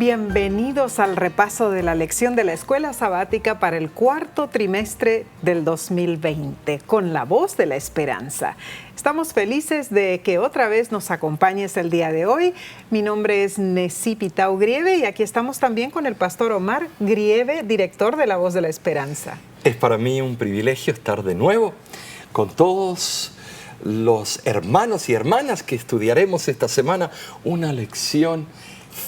Bienvenidos al repaso de la lección de la Escuela Sabática para el cuarto trimestre del 2020, con la voz de la esperanza. Estamos felices de que otra vez nos acompañes el día de hoy. Mi nombre es Nesí Pitao Grieve y aquí estamos también con el pastor Omar Grieve, director de la voz de la esperanza. Es para mí un privilegio estar de nuevo con todos los hermanos y hermanas que estudiaremos esta semana una lección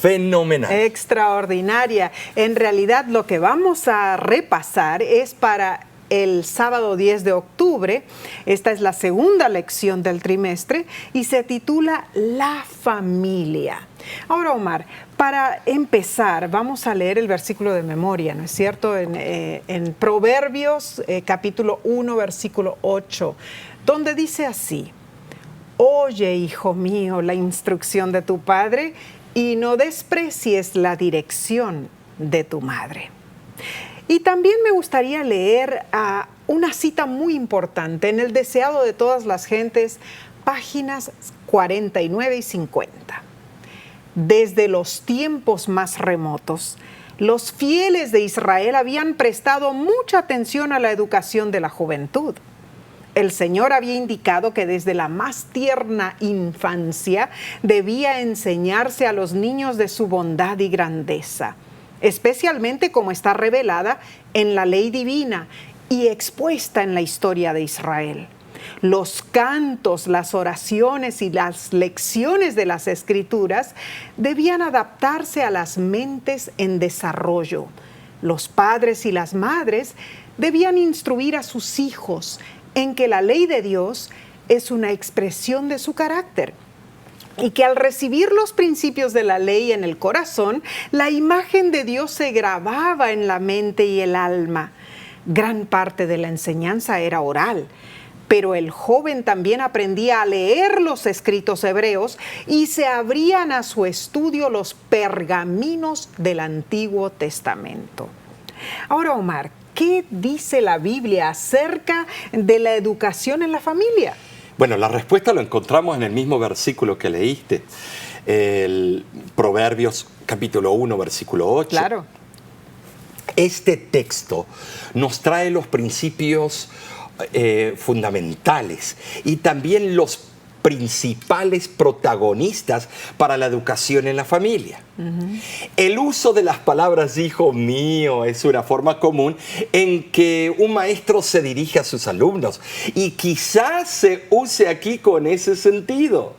fenomenal. Extraordinaria. En realidad lo que vamos a repasar es para el sábado 10 de octubre. Esta es la segunda lección del trimestre y se titula La familia. Ahora, Omar, para empezar vamos a leer el versículo de memoria, ¿no es cierto? En Proverbios capítulo 1, versículo 8, donde dice así: Oye, hijo mío, la instrucción de tu padre y no desprecies la dirección de tu madre. Y también me gustaría leer una cita muy importante en El Deseado de todas las gentes, páginas 49 y 50. Desde los tiempos más remotos, los fieles de Israel habían prestado mucha atención a la educación de la juventud. El Señor había indicado que desde la más tierna infancia debía enseñarse a los niños de su bondad y grandeza, especialmente como está revelada en la ley divina y expuesta en la historia de Israel. Los cantos, las oraciones y las lecciones de las Escrituras debían adaptarse a las mentes en desarrollo. Los padres y las madres debían instruir a sus hijos en que la ley de Dios es una expresión de su carácter y que al recibir los principios de la ley en el corazón, la imagen de Dios se grababa en la mente y el alma. Gran parte de la enseñanza era oral, pero el joven también aprendía a leer los escritos hebreos y se abrían a su estudio los pergaminos del Antiguo Testamento. Ahora, Omar, ¿qué dice la Biblia acerca de la educación en la familia? Bueno, la respuesta lo encontramos en el mismo versículo que leíste, el Proverbios capítulo 1, versículo 8. Claro. Este texto nos trae los principios fundamentales y también los principales protagonistas para la educación en la familia. El uso de las palabras hijo mío es una forma común en que un maestro se dirige a sus alumnos y quizás se use aquí con ese sentido.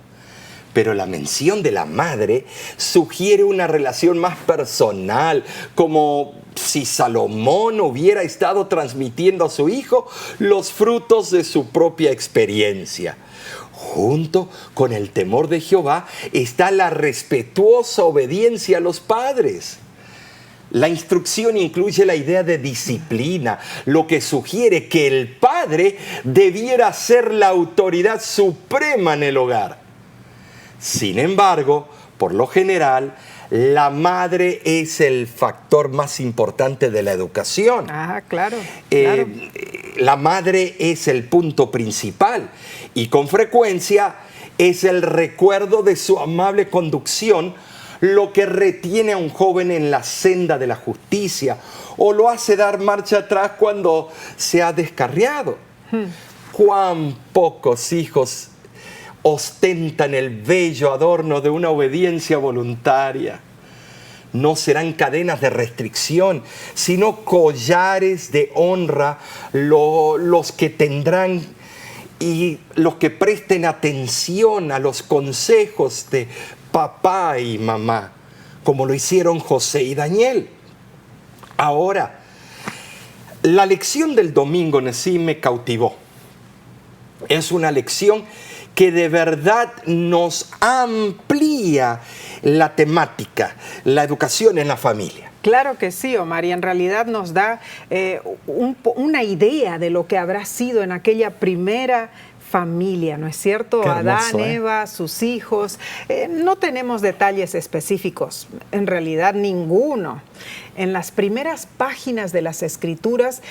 Pero la mención de la madre sugiere una relación más personal, como si Salomón hubiera estado transmitiendo a su hijo los frutos de su propia experiencia. Junto con el temor de Jehová está la respetuosa obediencia a los padres. La instrucción incluye la idea de disciplina, lo que sugiere que el padre debiera ser la autoridad suprema en el hogar. Sin embargo, por lo general, la madre es el factor más importante de la educación. Ah, claro. La madre es el punto principal y con frecuencia es el recuerdo de su amable conducción lo que retiene a un joven en la senda de la justicia o lo hace dar marcha atrás cuando se ha descarriado. Cuán pocos hijos ostentan el bello adorno de una obediencia voluntaria. No serán cadenas de restricción, sino collares de honra los que tendrán y los que presten atención a los consejos de papá y mamá, como lo hicieron José y Daniel. Ahora, la lección del domingo en sí me cautivó. Es una lección que de verdad nos amplía la temática, la educación en la familia. Claro que sí, Omar, y en realidad nos da una idea de lo que habrá sido en aquella primera familia, ¿no es cierto? Qué hermoso, Adán, Eva, sus hijos. No tenemos detalles específicos, en realidad ninguno. En las primeras páginas de las Escrituras,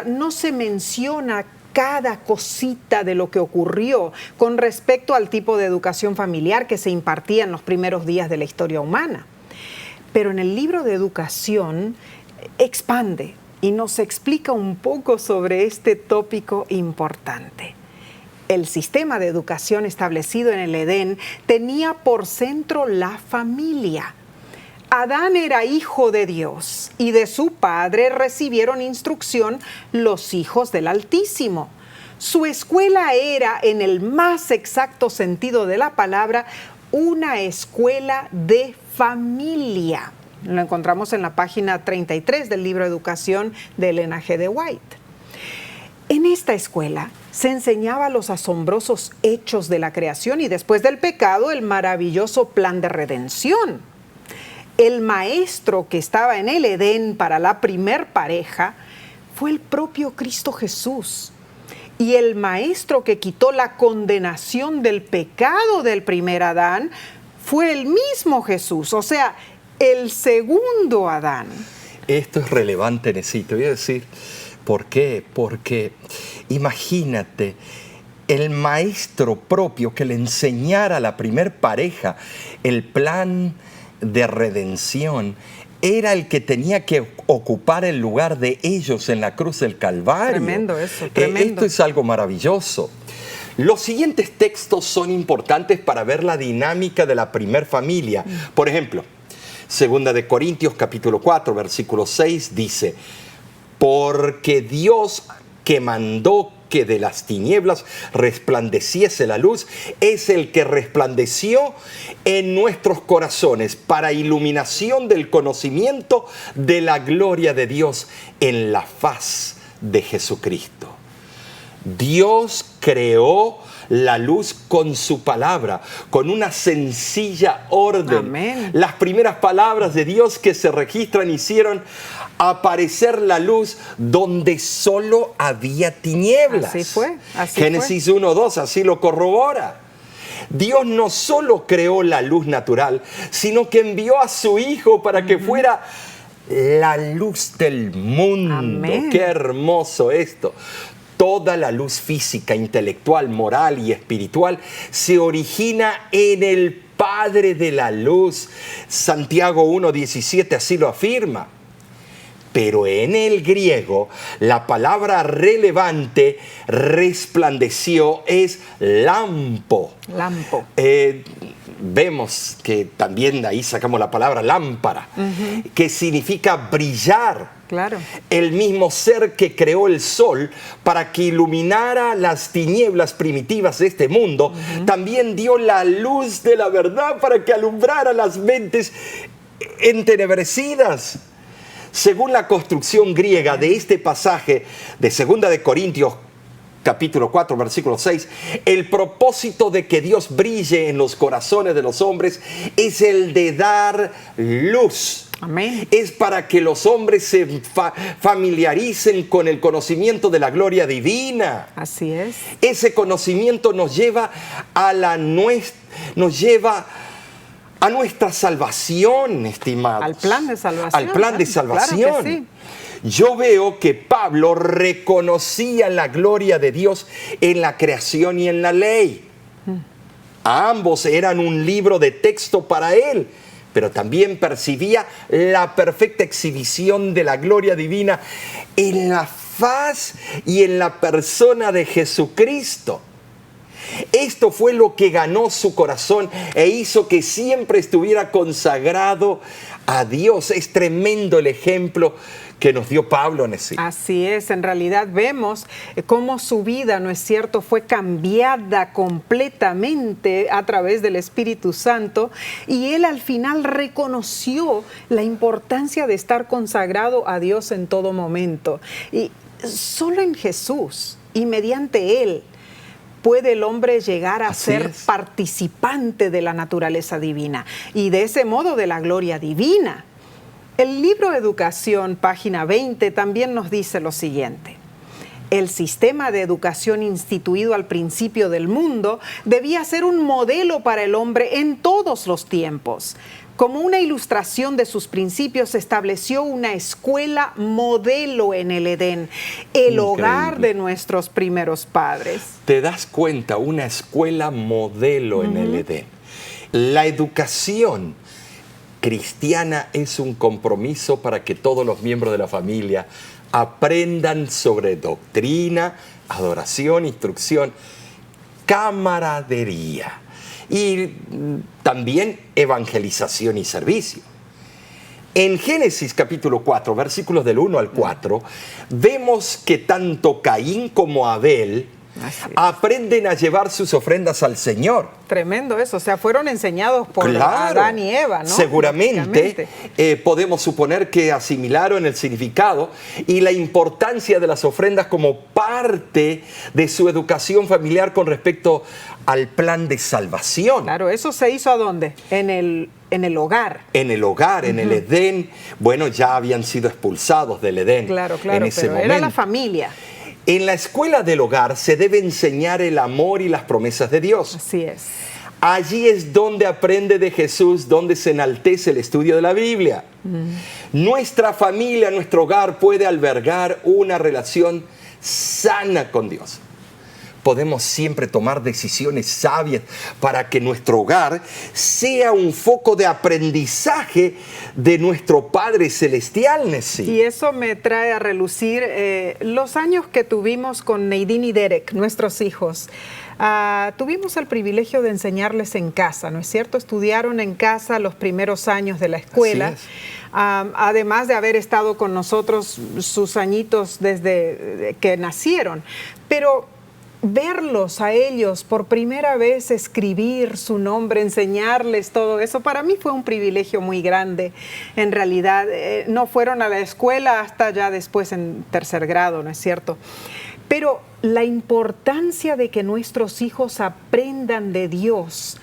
no se menciona cada cosita de lo que ocurrió con respecto al tipo de educación familiar que se impartía en los primeros días de la historia humana. Pero en el libro de educación expande y nos explica un poco sobre este tópico importante. El sistema de educación establecido en el Edén tenía por centro la familia. Adán era hijo de Dios y de su padre recibieron instrucción los hijos del Altísimo. Su escuela era, en el más exacto sentido de la palabra, una escuela de familia. Lo encontramos en la página 33 del libro Educación de Elena G. de White. En esta escuela se enseñaba los asombrosos hechos de la creación y después del pecado el maravilloso plan de redención. El maestro que estaba en el Edén para la primer pareja fue el propio Cristo Jesús. Y el maestro que quitó la condenación del pecado del primer Adán fue el mismo Jesús, o sea, el segundo Adán. Esto es relevante, necesito. Voy a decir, ¿por qué? Porque imagínate, el maestro propio que le enseñara a la primer pareja el plan de redención era el que tenía que ocupar el lugar de ellos en la cruz del Calvario. Tremendo eso, tremendo. Esto es algo maravilloso. Los siguientes textos son importantes para ver la dinámica de la primer familia. Por ejemplo, 2 de Corintios capítulo 4, versículo 6 dice: porque Dios que mandó que de las tinieblas resplandeciese la luz, es el que resplandeció en nuestros corazones para iluminación del conocimiento de la gloria de Dios en la faz de Jesucristo. Dios creó la luz con su palabra, con una sencilla orden. Amén. Las primeras palabras de Dios que se registran hicieron aparecer la luz donde solo había tinieblas. Así fue. Génesis 1:2 así lo corrobora. Dios no solo creó la luz natural, sino que envió a su Hijo para que fuera la luz del mundo. Amén. ¡Qué hermoso esto! Toda la luz física, intelectual, moral y espiritual se origina en el Padre de la luz. Santiago 1:17 así lo afirma. Pero en el griego, la palabra relevante, resplandeció, es lampo. Lampo. Vemos que también de ahí sacamos la palabra lámpara, que significa brillar. Claro. El mismo ser que creó el sol para que iluminara las tinieblas primitivas de este mundo, también dio la luz de la verdad para que alumbrara las mentes entenebrecidas. Según la construcción griega de este pasaje de 2 de Corintios capítulo 4, versículo 6, el propósito de que Dios brille en los corazones de los hombres es el de dar luz. Amén. Es para que los hombres se familiaricen con el conocimiento de la gloria divina. Así es. Ese conocimiento nos lleva a nuestra salvación, estimados. Al plan de salvación. Al plan de salvación. Claro que sí. Yo veo que Pablo reconocía la gloria de Dios en la creación y en la ley. Ambos eran un libro de texto para él, pero también percibía la perfecta exhibición de la gloria divina en la faz y en la persona de Jesucristo. Esto fue lo que ganó su corazón e hizo que siempre estuviera consagrado a Dios. Es tremendo el ejemplo que nos dio Pablo en ese. Así es, en realidad vemos cómo su vida, ¿no es cierto?, fue cambiada completamente a través del Espíritu Santo, y él al final reconoció la importancia de estar consagrado a Dios en todo momento. Y solo en Jesús y mediante él puede el hombre llegar a ser participante de la naturaleza divina y de ese modo de la gloria divina. El libro Educación, página 20, también nos dice lo siguiente: el sistema de educación instituido al principio del mundo debía ser un modelo para el hombre en todos los tiempos. Como una ilustración de sus principios, se estableció una escuela modelo en el Edén, el hogar de nuestros primeros padres. ¿Te das cuenta? Una escuela modelo en el Edén. La educación cristiana es un compromiso para que todos los miembros de la familia aprendan sobre doctrina, adoración, instrucción, camaradería y también evangelización y servicio. En Génesis capítulo 4, versículos del 1 al 4, vemos que tanto Caín como Abel aprenden a llevar sus ofrendas al Señor. Tremendo eso, o sea, fueron enseñados por Adán y Eva, ¿no? Seguramente podemos suponer que asimilaron el significado y la importancia de las ofrendas como parte de su educación familiar con respecto al plan de salvación. Claro, eso se hizo ¿a dónde? En el hogar. En el hogar, en el Edén. Bueno, ya habían sido expulsados del Edén. Claro, en ese pero momento. era la familia. En la escuela del hogar se debe enseñar el amor y las promesas de Dios. Así es. Allí es donde aprende de Jesús, donde se enaltece el estudio de la Biblia. Nuestra familia, nuestro hogar puede albergar una relación sana con Dios. Podemos siempre tomar decisiones sabias para que nuestro hogar sea un foco de aprendizaje de nuestro Padre Celestial, Nessie. Y eso me trae a relucir los años que tuvimos con Neidín y Derek, nuestros hijos. Tuvimos el privilegio de enseñarles en casa, ¿no es cierto? Estudiaron en casa los primeros años de la escuela. Además de haber estado con nosotros sus añitos desde que nacieron. Pero verlos a ellos por primera vez escribir su nombre, enseñarles todo eso, para mí fue un privilegio muy grande. En realidad, no fueron a la escuela hasta ya después en tercer grado, ¿no es cierto? Pero la importancia de que nuestros hijos aprendan de Dios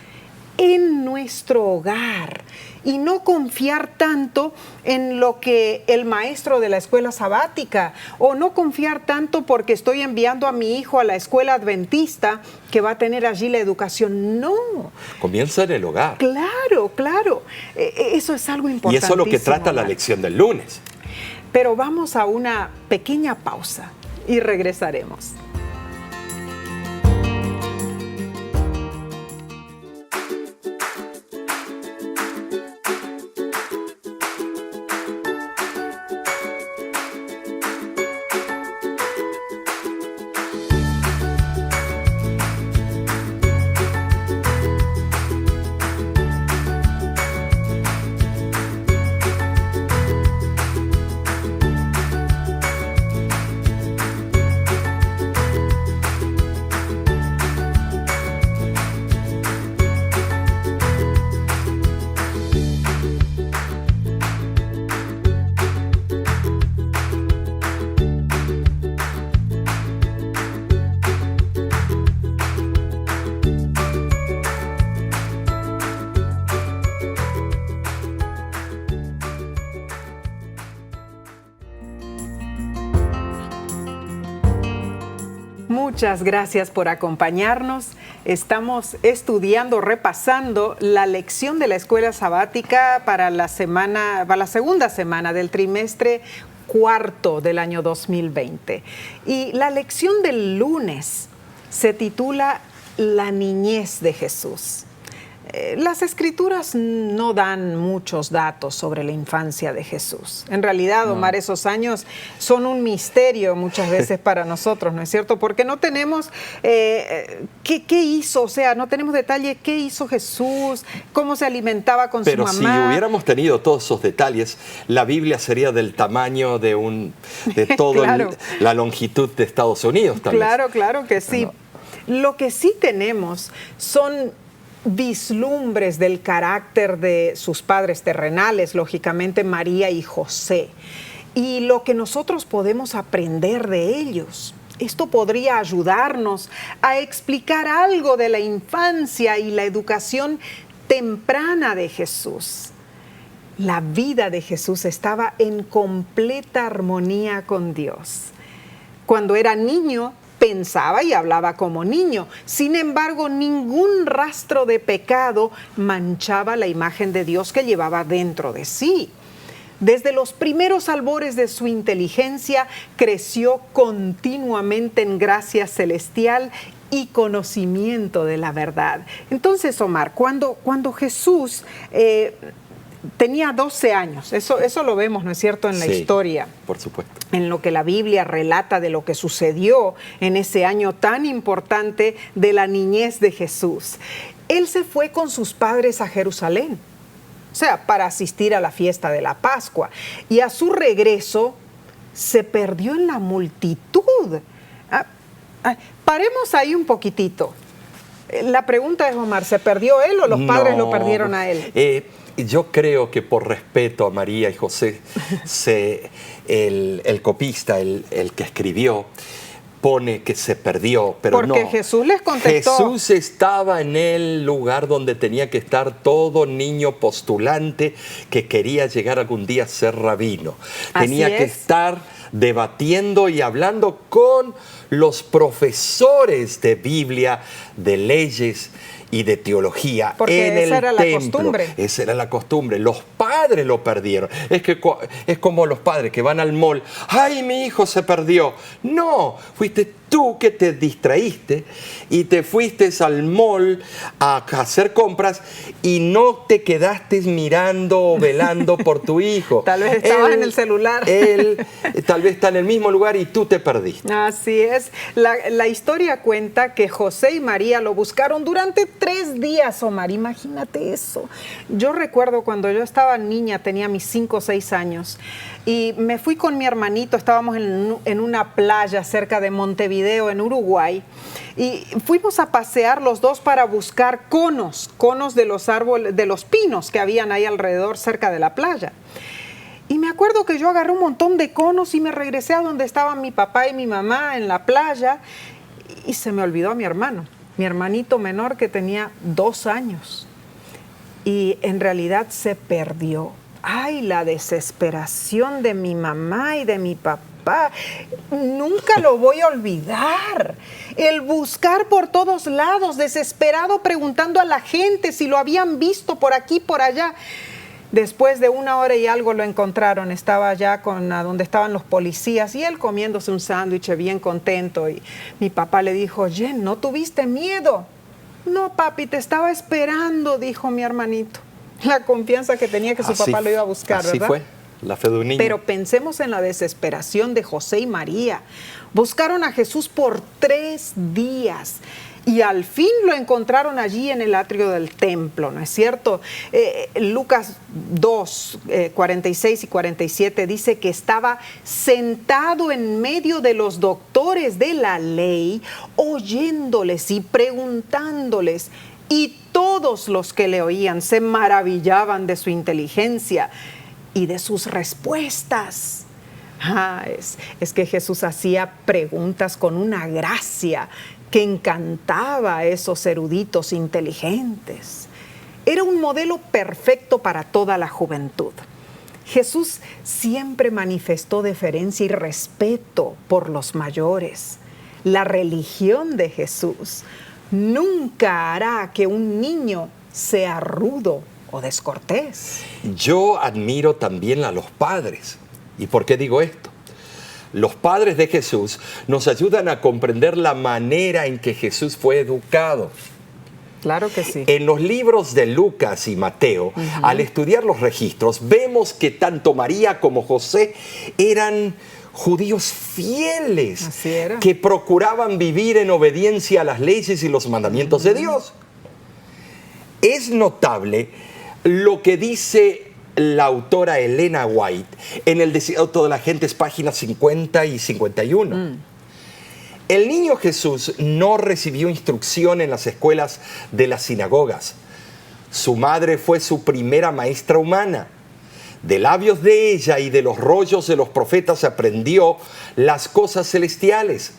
en nuestro hogar y no confiar tanto en lo que el maestro de la escuela sabática, o no confiar tanto porque estoy enviando a mi hijo a la escuela adventista que va a tener allí la educación. No. Comienza en el hogar. Claro, claro. Eso es algo importantísimo. Y eso es lo que trata la lección del lunes. Pero vamos a una pequeña pausa y regresaremos. Muchas gracias por acompañarnos. Estamos estudiando, repasando la lección de la escuela sabática para la segunda semana del trimestre cuarto del año 2020. Y la lección del lunes se titula La niñez de Jesús. Las escrituras no dan muchos datos sobre la infancia de Jesús. En realidad, Omar, esos años son un misterio muchas veces para nosotros, ¿no es cierto? Porque no tenemos qué hizo, o sea, no tenemos detalle qué hizo Jesús, cómo se alimentaba con su mamá. Pero si hubiéramos tenido todos esos detalles, la Biblia sería del tamaño de toda claro. La longitud de Estados Unidos, tal vez. Claro que sí. Lo que sí tenemos son vislumbres del carácter de sus padres terrenales, lógicamente María y José, y lo que nosotros podemos aprender de ellos. Esto podría ayudarnos a explicar algo de la infancia y la educación temprana de Jesús. La vida de Jesús estaba en completa armonía con Dios. Cuando era niño, pensaba y hablaba como niño. Sin embargo, ningún rastro de pecado manchaba la imagen de Dios que llevaba dentro de sí. Desde los primeros albores de su inteligencia, creció continuamente en gracia celestial y conocimiento de la verdad. Entonces, Omar, cuando Jesús tenía 12 años, eso lo vemos, ¿no es cierto?, en la historia. Por supuesto. En lo que la Biblia relata de lo que sucedió en ese año tan importante de la niñez de Jesús. Él se fue con sus padres a Jerusalén, o sea, para asistir a la fiesta de la Pascua. Y a su regreso se perdió en la multitud. Paremos ahí un poquitito. La pregunta es, Omar, ¿se perdió él o los padres lo perdieron a él? Yo creo que por respeto a María y José, el copista, el que escribió, pone que se perdió, pero porque Jesús les contestó. Jesús estaba en el lugar donde tenía que estar todo niño postulante que quería llegar algún día a ser rabino. Tenía que estar debatiendo y hablando con los profesores de Biblia, de leyes y de teología. Porque en esa el era templo. la costumbre. Esa era la costumbre. Los padres lo perdieron. Es como los padres que van al mall. ¡Ay, mi hijo se perdió! No, fuiste tú que te distraíste y te fuiste al mall a hacer compras y no te quedaste mirando o velando por tu hijo. Tal vez estabas en el celular. Él tal vez está en el mismo lugar y tú te perdiste. Así es. La historia cuenta que José y María lo buscaron durante 3 días, Omar. Imagínate eso. Yo recuerdo cuando yo estaba niña, tenía mis 5 o 6 años, y me fui con mi hermanito, estábamos en una playa cerca de Montevideo, en Uruguay, y fuimos a pasear los dos para buscar conos de los árboles, de los pinos que habían ahí alrededor cerca de la playa. Y me acuerdo que yo agarré un montón de conos y me regresé a donde estaban mi papá y mi mamá en la playa, y se me olvidó a mi hermano, mi hermanito menor que tenía 2 años. Y en realidad se perdió. Ay, la desesperación de mi mamá y de mi papá. Nunca lo voy a olvidar. El buscar por todos lados, desesperado, preguntando a la gente si lo habían visto por aquí, por allá. Después de 1 hora y algo lo encontraron. Estaba allá donde estaban los policías y él comiéndose un sándwich bien contento. Y mi papá le dijo: Jen, ¿no tuviste miedo? No, papi, te estaba esperando, dijo mi hermanito. La confianza que tenía que su papá lo iba a buscar, ¿verdad? Así fue, la fe de un niño. Pero pensemos en la desesperación de José y María. Buscaron a Jesús por 3 días y al fin lo encontraron allí en el atrio del templo, ¿no es cierto? Lucas 2, 46 y 47 dice que estaba sentado en medio de los doctores de la ley, oyéndoles y preguntándoles. Y todos los que le oían se maravillaban de su inteligencia y de sus respuestas. Es que Jesús hacía preguntas con una gracia que encantaba a esos eruditos inteligentes. Era un modelo perfecto para toda la juventud. Jesús siempre manifestó deferencia y respeto por los mayores. La religión de Jesús nunca hará que un niño sea rudo o descortés. Yo admiro también a los padres. ¿Y por qué digo esto? Los padres de Jesús nos ayudan a comprender la manera en que Jesús fue educado. Claro que sí. En los libros de Lucas y Mateo, al estudiar los registros, vemos que tanto María como José eran judíos fieles que procuraban vivir en obediencia a las leyes y los mandamientos de Dios. Es notable lo que dice la autora Elena White en El Desierto de las Gentes, páginas 50 y 51. El niño Jesús no recibió instrucción en las escuelas de las sinagogas. Su madre fue su primera maestra humana. De labios de ella y de los rollos de los profetas aprendió las cosas celestiales.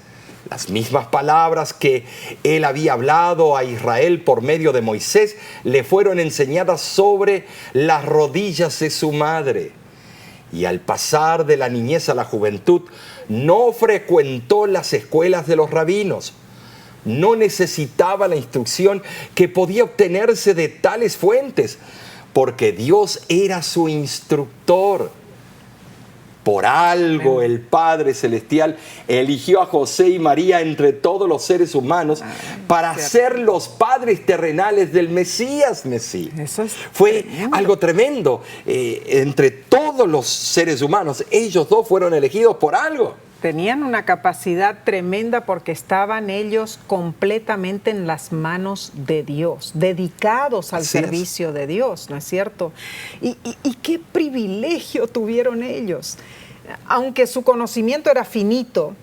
Las mismas palabras que él había hablado a Israel por medio de Moisés le fueron enseñadas sobre las rodillas de su madre. Y al pasar de la niñez a la juventud, no frecuentó las escuelas de los rabinos. No necesitaba la instrucción que podía obtenerse de tales fuentes, porque Dios era su instructor. Por algo el Padre Celestial eligió a José y María entre todos los seres humanos para ser los padres terrenales del Mesías. Eso Fue tremendo. algo tremendo. Entre todos los seres humanos, ellos dos fueron elegidos por algo. Tenían una capacidad tremenda porque estaban ellos completamente en las manos de Dios, dedicados al Así es. servicio de Dios, ¿no es cierto? Y qué privilegio tuvieron ellos. Aunque su conocimiento era finito,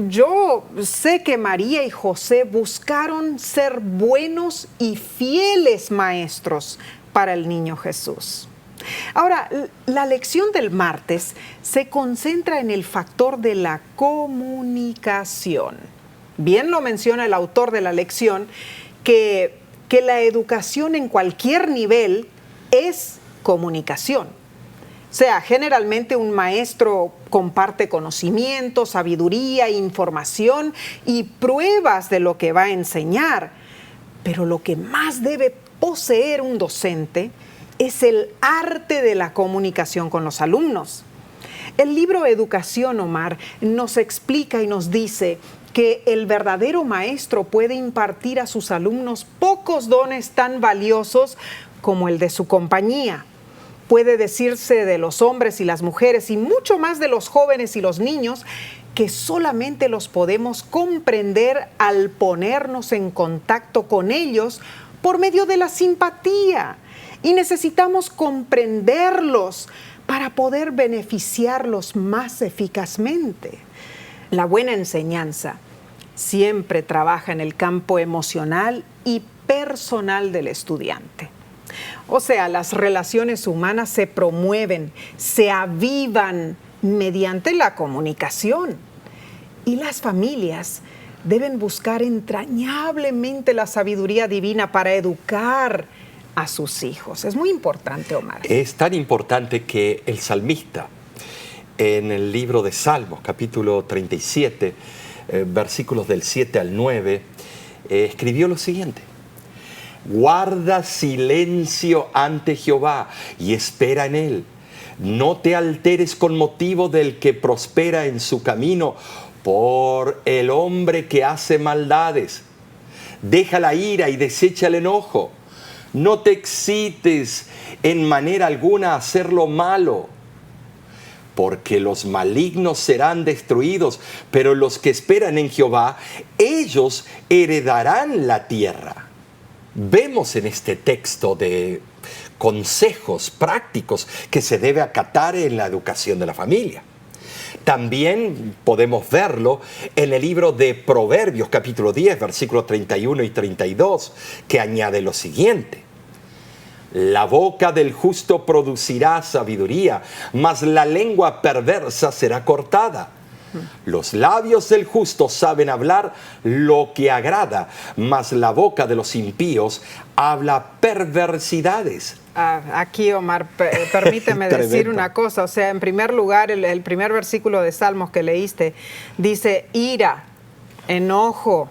yo sé que María y José buscaron ser buenos y fieles maestros para el niño Jesús. Ahora, la lección del martes se concentra en el factor de la comunicación. Bien lo menciona el autor de la lección, que la educación en cualquier nivel es comunicación. O sea, generalmente un maestro comparte conocimiento, sabiduría, información y pruebas de lo que va a enseñar. Pero lo que más debe poseer un docente es el arte de la comunicación con los alumnos. El libro Educación, Omar, nos explica y nos dice que el verdadero maestro puede impartir a sus alumnos pocos dones tan valiosos como el de su compañía. Puede decirse de los hombres y las mujeres y mucho más de los jóvenes y los niños que solamente los podemos comprender al ponernos en contacto con ellos por medio de la simpatía. Y necesitamos comprenderlos para poder beneficiarlos más eficazmente. La buena enseñanza siempre trabaja en el campo emocional y personal del estudiante. O sea, las relaciones humanas se promueven, se avivan mediante la comunicación. Y las familias deben buscar entrañablemente la sabiduría divina para educar a sus hijos. Es muy importante, Omar. Es tan importante que el salmista, en el libro de Salmos, capítulo 37, versículos del 7 al 9, escribió lo siguiente: guarda silencio ante Jehová y espera en él. No te alteres con motivo del que prospera en su camino, por el hombre que hace maldades. Deja la ira y desecha el enojo. No te excites en manera alguna a hacer lo malo, porque los malignos serán destruidos, pero los que esperan en Jehová, ellos heredarán la tierra. Vemos en este texto de consejos prácticos que se debe acatar en la educación de la familia. También podemos verlo en el libro de Proverbios, capítulo 10, versículos 31 y 32, que añade lo siguiente: la boca del justo producirá sabiduría, mas la lengua perversa será cortada. Los labios del justo saben hablar lo que agrada, mas la boca de los impíos habla perversidades. Aquí, Omar, permíteme decir una cosa. O sea, en primer lugar, el primer versículo de Salmos que leíste dice ira, enojo,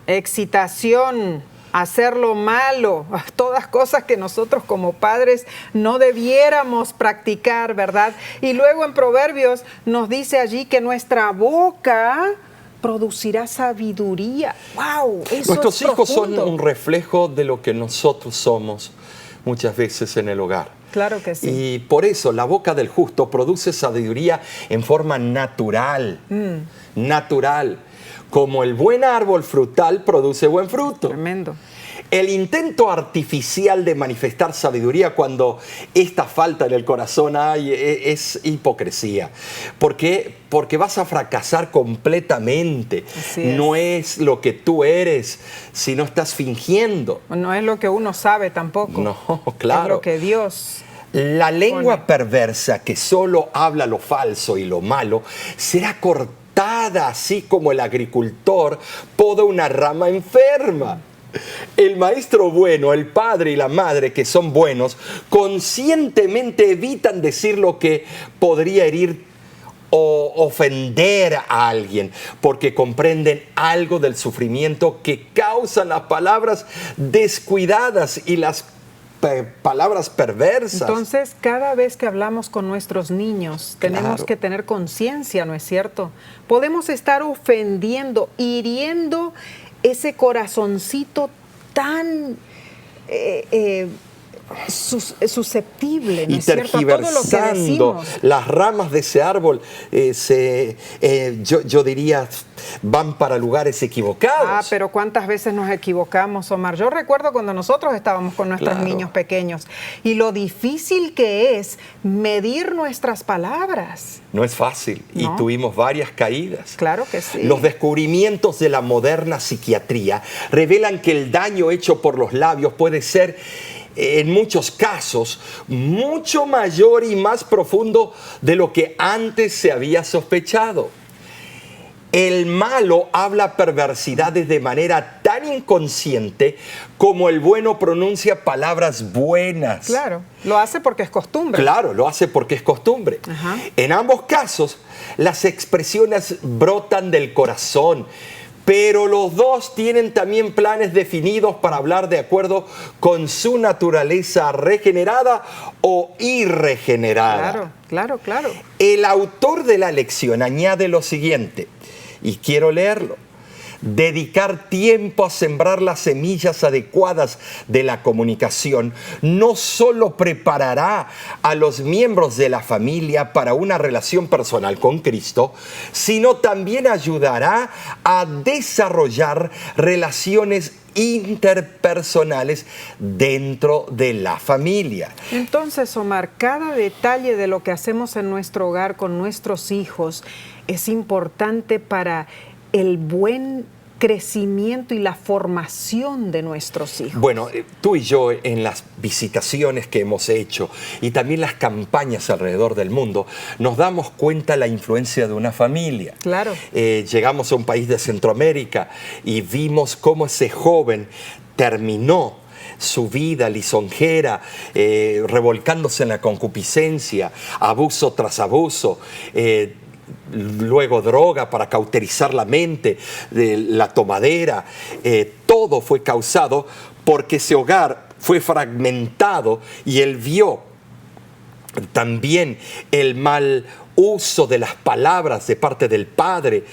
excitación, hacer lo malo, todas cosas que nosotros como padres no debiéramos practicar, ¿verdad? Y luego en Proverbios nos dice allí que nuestra boca producirá sabiduría. ¡Wow! Eso Nuestros es hijos son profundo. un reflejo de lo que nosotros somos muchas veces en el hogar. Claro que sí. Y por eso la boca del justo produce sabiduría en forma natural. Natural. Como el buen árbol frutal produce buen fruto. Tremendo. El intento artificial de manifestar sabiduría cuando esta falta en el corazón hay es hipocresía. ¿Por qué? Porque vas a fracasar completamente. Así es. No es lo que tú eres, si no estás fingiendo. No es lo que uno sabe tampoco. No, claro. Es lo que Dios... La lengua perversa que solo habla lo falso y lo malo será cortada así como el agricultor poda una rama enferma. El maestro bueno, el padre y la madre que son buenos, conscientemente evitan decir lo que podría herir o ofender a alguien, porque comprenden algo del sufrimiento que causan las palabras descuidadas y las palabras perversas. Entonces, cada vez que hablamos con nuestros niños, tenemos Claro. que tener conciencia, ¿no es cierto? Podemos estar ofendiendo, hiriendo ese corazoncito tan susceptible, ¿no Y es cierto? A todo lo que tergiversando decimos. las ramas de ese árbol, yo diría, van para lugares equivocados. Ah, pero ¿cuántas veces nos equivocamos, Omar? Yo recuerdo cuando nosotros estábamos con nuestros Claro. niños pequeños y lo difícil que es medir nuestras palabras. No es fácil y No. tuvimos varias caídas. Claro que sí. Los descubrimientos de la moderna psiquiatría revelan que el daño hecho por los labios puede ser, en muchos casos, mucho mayor y más profundo de lo que antes se había sospechado. El malo habla perversidades de manera tan inconsciente como el bueno pronuncia palabras buenas. Claro, lo hace porque es costumbre. Claro, lo hace porque es costumbre. Ajá. En ambos casos, las expresiones brotan del corazón, pero los dos tienen también planes definidos para hablar de acuerdo con su naturaleza regenerada o irregenerada. Claro. El autor de la lección añade lo siguiente, y quiero leerlo. Dedicar tiempo a sembrar las semillas adecuadas de la comunicación no solo preparará a los miembros de la familia para una relación personal con Cristo, sino también ayudará a desarrollar relaciones interpersonales dentro de la familia. Entonces, Omar, cada detalle de lo que hacemos en nuestro hogar con nuestros hijos es importante para el buen crecimiento y la formación de nuestros hijos. Bueno, tú y yo en las visitaciones que hemos hecho y también las campañas alrededor del mundo, nos damos cuenta la influencia de una familia. Claro. Llegamos a un país de Centroamérica y vimos cómo ese joven terminó su vida lisonjera, revolcándose en la concupiscencia, abuso tras abuso, luego droga para cauterizar la mente, la tomadera, todo fue causado porque ese hogar fue fragmentado y él vio también el mal uso de las palabras de parte del padre,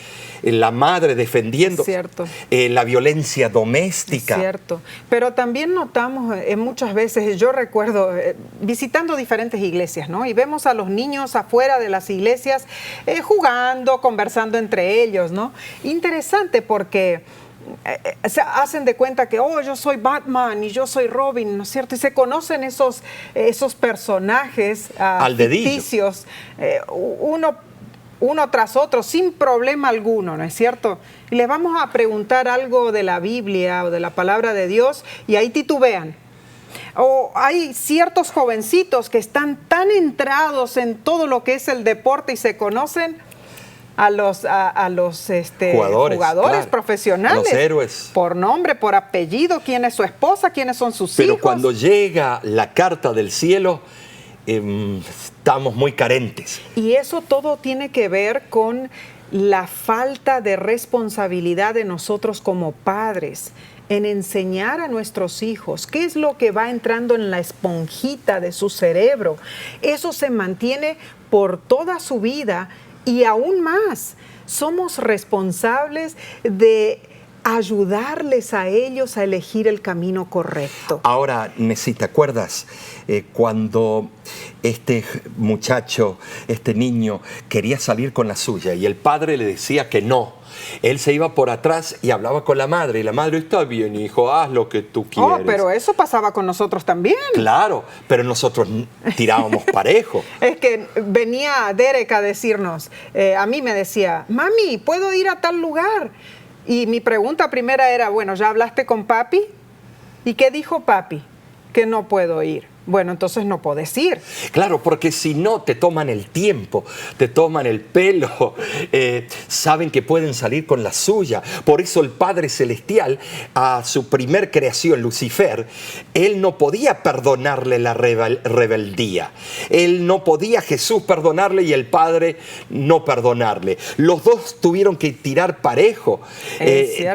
la madre defendiendo, Cierto. La violencia doméstica. Cierto, pero también notamos muchas veces, yo recuerdo visitando diferentes iglesias, ¿no? Y vemos a los niños afuera de las iglesias jugando, conversando entre ellos, ¿no? Interesante porque se hacen de cuenta que, oh, yo soy Batman y yo soy Robin, ¿no es cierto? Y se conocen esos personajes Al dedillo. ficticios, uno tras otro, sin problema alguno, ¿no es cierto? Y les vamos a preguntar algo de la Biblia o de la palabra de Dios y ahí titubean. O hay ciertos jovencitos que están tan entrados en todo lo que es el deporte y se conocen a los jugadores claro, profesionales. a los héroes. Por nombre, por apellido, quién es su esposa, quiénes son sus hijos. Pero cuando llega la carta del cielo, estamos muy carentes. Y eso todo tiene que ver con la falta de responsabilidad de nosotros como padres en enseñar a nuestros hijos qué es lo que va entrando en la esponjita de su cerebro. Eso se mantiene por toda su vida y aún más. Somos responsables de ayudarles a ellos a elegir el camino correcto. Ahora, Nessie, ¿te acuerdas cuando este muchacho, este niño, quería salir con la suya y el padre le decía que no? Él se iba por atrás y hablaba con la madre y la madre, está bien, hijo, haz lo que tú quieres. Oh, pero eso pasaba con nosotros también. Claro, pero nosotros tirábamos parejo. Es que venía Derek a decirnos, a mí me decía, mami, ¿puedo ir a tal lugar? Y mi pregunta primera era, bueno, ¿ya hablaste con papi? ¿Y qué dijo papi? Que no puedo ir. bueno, entonces no podés ir. Claro, porque si no, te toman el tiempo, te toman el pelo, saben que pueden salir con la suya. Por eso el Padre Celestial, a su primer creación, Lucifer, él no podía perdonarle la rebeldía. Él no podía, Jesús, perdonarle y el Padre no perdonarle. Los dos tuvieron que tirar parejo,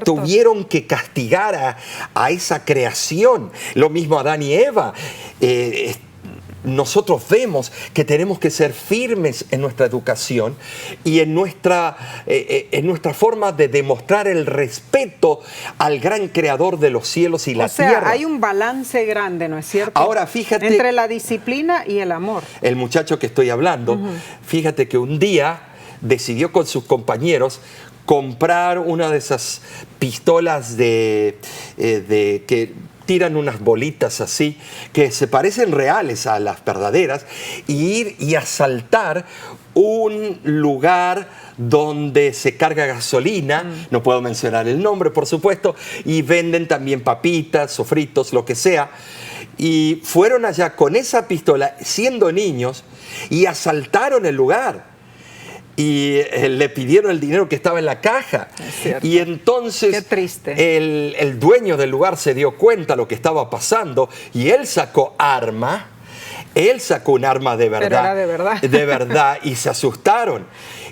tuvieron que castigar a esa creación. Lo mismo Adán y Eva. Nosotros vemos que tenemos que ser firmes en nuestra educación y en nuestra forma de demostrar el respeto al gran creador de los cielos y la tierra. Hay un balance grande, ¿no es cierto? Ahora, fíjate, entre la disciplina y el amor. El muchacho que estoy hablando, fíjate que un día decidió con sus compañeros comprar una de esas pistolas de que tiran unas bolitas así, que se parecen reales a las verdaderas, y ir y asaltar un lugar donde se carga gasolina, no puedo mencionar el nombre, por supuesto, y venden también papitas, sofritos, lo que sea. Y fueron allá con esa pistola, siendo niños, y asaltaron el lugar. Y le pidieron el dinero que estaba en la caja. Y entonces qué triste. El dueño del lugar se dio cuenta de lo que estaba pasando y él sacó arma. Él sacó un arma de verdad. Pero era de verdad. De verdad, y se asustaron.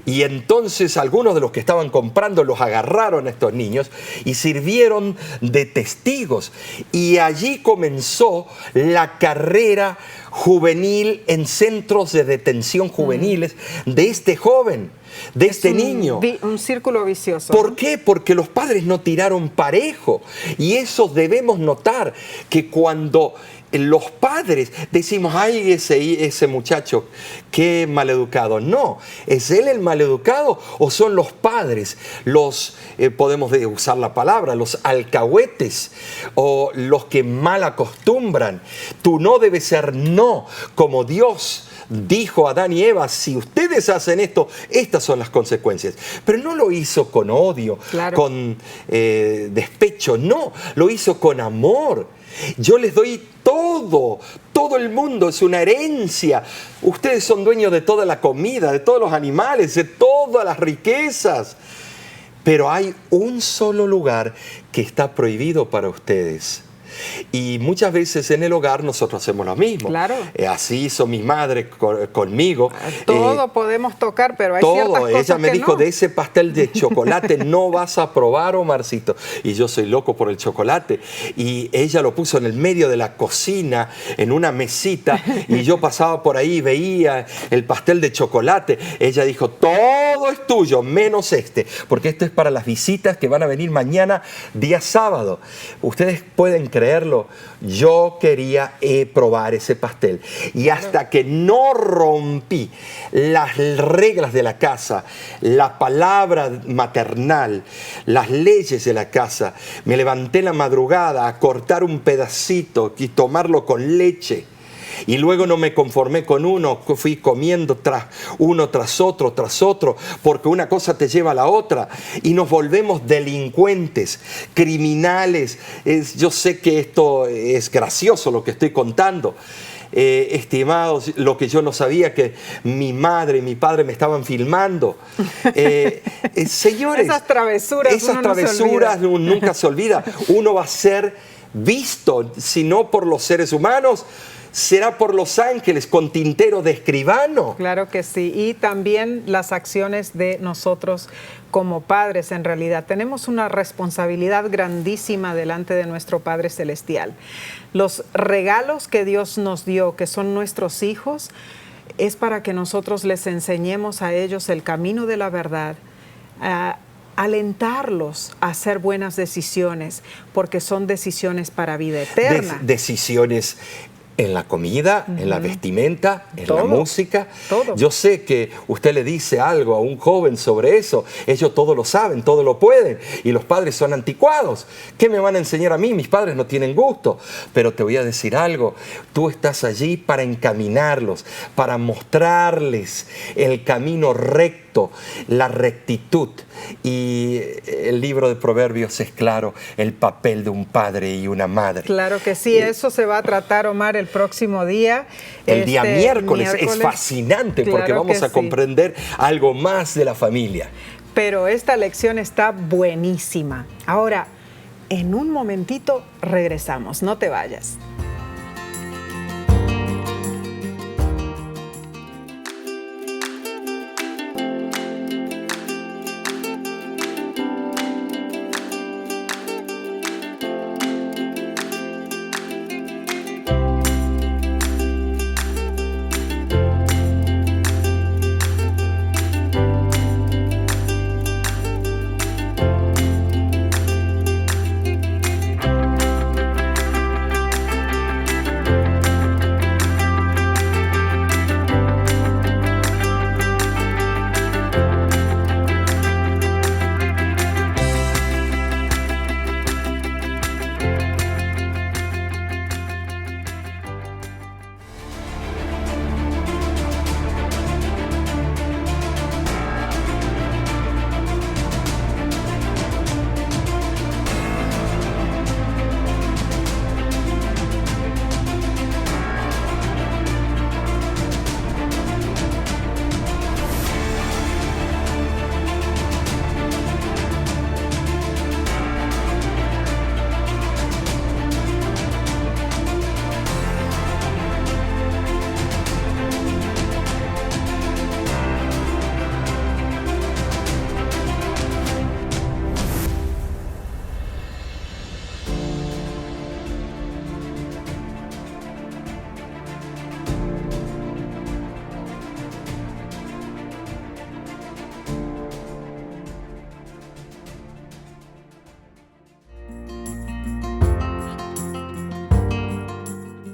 Y entonces algunos de los que estaban comprando los agarraron a estos niños y sirvieron de testigos. Y allí comenzó la carrera juvenil en centros de detención juveniles de este joven, de este niño. Un círculo vicioso. ¿Por qué? Porque los padres no tiraron parejo. Y eso debemos notar, que cuando los padres decimos, ay, ese muchacho, qué maleducado. No, ¿es él el maleducado o son los padres, los, podemos usar la palabra, los alcahuetes o los que mal acostumbran? Tú no debes ser no, como Dios dijo a Adán y Eva, si ustedes hacen esto, estas son las consecuencias. Pero no lo hizo con odio, claro, con despecho, no, lo hizo con amor. Yo les doy todo el mundo es una herencia. Ustedes son dueños de toda la comida, de todos los animales, de todas las riquezas. Pero hay un solo lugar que está prohibido para ustedes. Y muchas veces en el hogar nosotros hacemos lo mismo. Claro. Así hizo mi madre conmigo. Todo podemos tocar, pero hay ciertas cosas Ella me dijo, no. de ese pastel de chocolate no vas a probar, Omarcito. Y yo soy loco por el chocolate. Y ella lo puso en el medio de la cocina, en una mesita, y yo pasaba por ahí y veía el pastel de chocolate. Ella dijo, todo es tuyo, menos este, porque esto es para las visitas que van a venir mañana, día sábado. Ustedes pueden creerlo, yo quería probar ese pastel. Y hasta que no rompí las reglas de la casa, la palabra maternal, las leyes de la casa, me levanté en la madrugada a cortar un pedacito y tomarlo con leche. Y luego no me conformé con uno, fui comiendo uno tras otro, porque una cosa te lleva a la otra y nos volvemos delincuentes, criminales. Yo sé que esto es gracioso lo que estoy contando. Estimados, lo que yo no sabía, que mi madre y mi padre me estaban filmando. Señores, esas travesuras nunca se olvida. Uno va a ser visto, si no por los seres humanos, será por los ángeles con tintero de escribano. Claro que sí. Y también las acciones de nosotros como padres, en realidad. Tenemos una responsabilidad grandísima delante de nuestro Padre Celestial. Los regalos que Dios nos dio, que son nuestros hijos, es para que nosotros les enseñemos a ellos el camino de la verdad, alentarlos a hacer buenas decisiones, porque son decisiones para vida eterna. Decisiones en la comida, en la vestimenta, en todo, la música. Todo. Yo sé que usted le dice algo a un joven sobre eso. Ellos todo lo saben, todo lo pueden. Y los padres son anticuados. ¿Qué me van a enseñar a mí? Mis padres no tienen gusto. Pero te voy a decir algo. Tú estás allí para encaminarlos, para mostrarles el camino recto correcto, la rectitud. Y el libro de Proverbios es claro, el papel de un padre y una madre. Claro que sí, eso se va a tratar, Omar, el próximo día. El día miércoles es fascinante, claro, porque vamos a comprender algo más de la familia. Pero esta lección está buenísima. Ahora, en un momentito regresamos, no te vayas.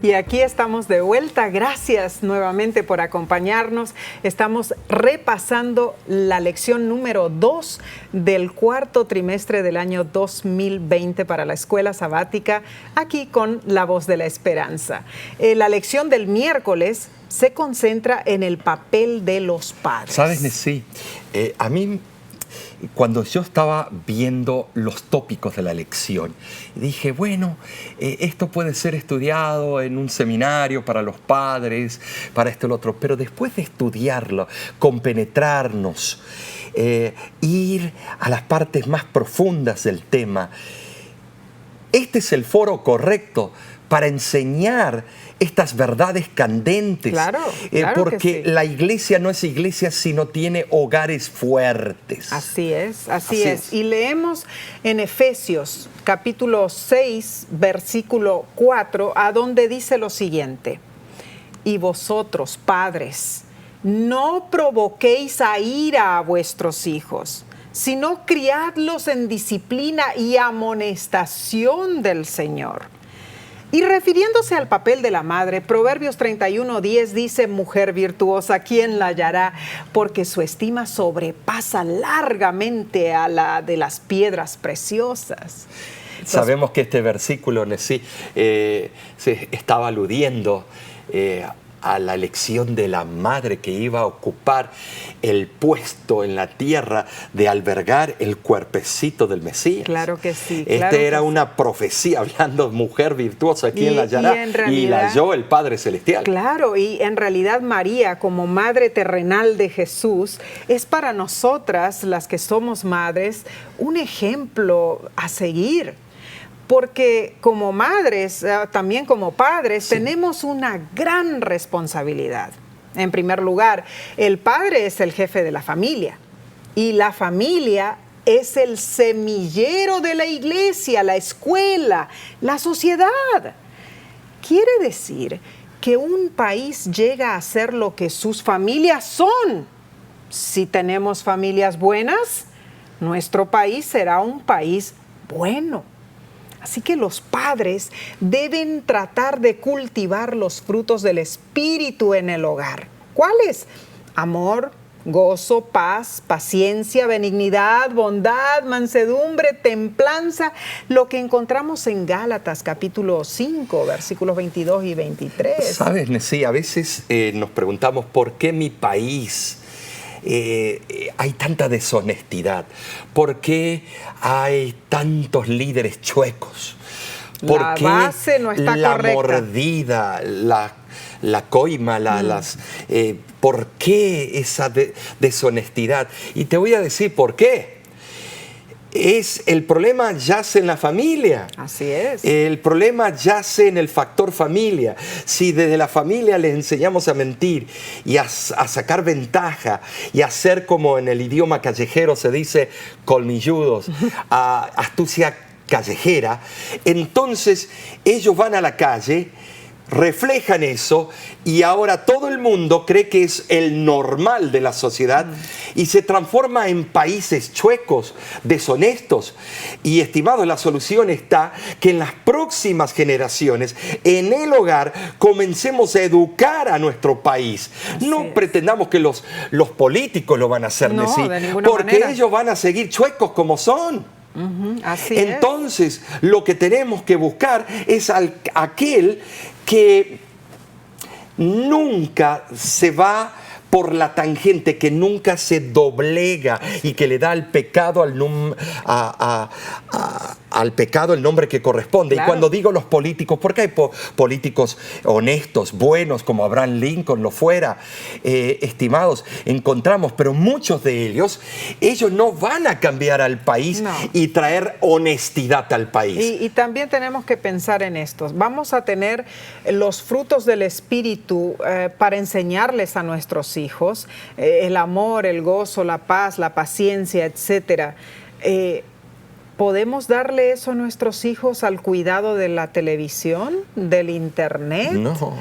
Y aquí estamos de vuelta. Gracias nuevamente por acompañarnos. Estamos repasando la lección número 2 del cuarto trimestre del año 2020 para la escuela sabática, aquí con La Voz de la Esperanza. La lección del miércoles se concentra en el papel de los padres. ¿Sabes, Nessie? A mí, cuando yo estaba viendo los tópicos de la lección, dije, bueno, esto puede ser estudiado en un seminario para los padres, para esto y lo otro, pero después de estudiarlo, compenetrarnos, ir a las partes más profundas del tema, este es el foro correcto para enseñar estas verdades candentes. Claro, porque la iglesia no es iglesia si no tiene hogares fuertes. Así es. Y leemos en Efesios capítulo 6, versículo 4, a donde dice lo siguiente: y vosotros, padres, no provoquéis a ira a vuestros hijos, sino criadlos en disciplina y amonestación del Señor. Y refiriéndose al papel de la madre, Proverbios 31:10 dice: mujer virtuosa, ¿quién la hallará? Porque su estima sobrepasa largamente a la de las piedras preciosas. Sabemos que este versículo, Nessie, se estaba aludiendo a la elección de la madre que iba a ocupar el puesto en la tierra de albergar el cuerpecito del Mesías. Claro que sí. Era una profecía hablando de mujer virtuosa, ¿quién la hallará? Y la halló el Padre Celestial. Claro, y en realidad María, como madre terrenal de Jesús, es para nosotras, las que somos madres, un ejemplo a seguir. Porque como madres, también como padres, tenemos una gran responsabilidad. En primer lugar, el padre es el jefe de la familia y la familia es el semillero de la iglesia, la escuela, la sociedad. Quiere decir que un país llega a ser lo que sus familias son. Si tenemos familias buenas, nuestro país será un país bueno. Así que los padres deben tratar de cultivar los frutos del Espíritu en el hogar. ¿Cuáles? Amor, gozo, paz, paciencia, benignidad, bondad, mansedumbre, templanza, lo que encontramos en Gálatas capítulo 5, versículos 22 y 23. ¿Sabes, Nessie? A veces nos preguntamos por qué mi país hay tanta deshonestidad? ¿Por qué hay tantos líderes chuecos? ¿Por La qué base no está la correcta. mordida, la coima, ¿por qué esa deshonestidad? Y te voy a decir por qué. El problema yace en la familia. Así es. El problema yace en el factor familia. Si desde la familia les enseñamos a mentir y a sacar ventaja y a hacer, como en el idioma callejero se dice, colmilludos, astucia callejera, entonces ellos van a la calle, reflejan eso y ahora todo el mundo cree que es el normal de la sociedad y se transforma en países chuecos, deshonestos. Y estimados, la solución está que en las próximas generaciones, en el hogar, comencemos a educar a nuestro país. No pretendamos que los políticos lo van a hacer, no, decir, de ninguna porque manera. ellos van a seguir chuecos como son. Así Entonces, lo que tenemos que buscar es aquel que nunca se va por la tangente, que nunca se doblega y que le da al pecado al pecado el nombre que corresponde. Claro. Y cuando digo los políticos, porque hay políticos honestos, buenos, como Abraham Lincoln lo fuera, estimados, encontramos, pero muchos de ellos no van a cambiar al país y traer honestidad al país. Y también tenemos que pensar en esto. Vamos a tener los frutos del Espíritu para enseñarles a nuestros hijos, el amor, el gozo, la paz, la paciencia, etcétera. ¿Podemos darle eso a nuestros hijos al cuidado de la televisión, del internet? No.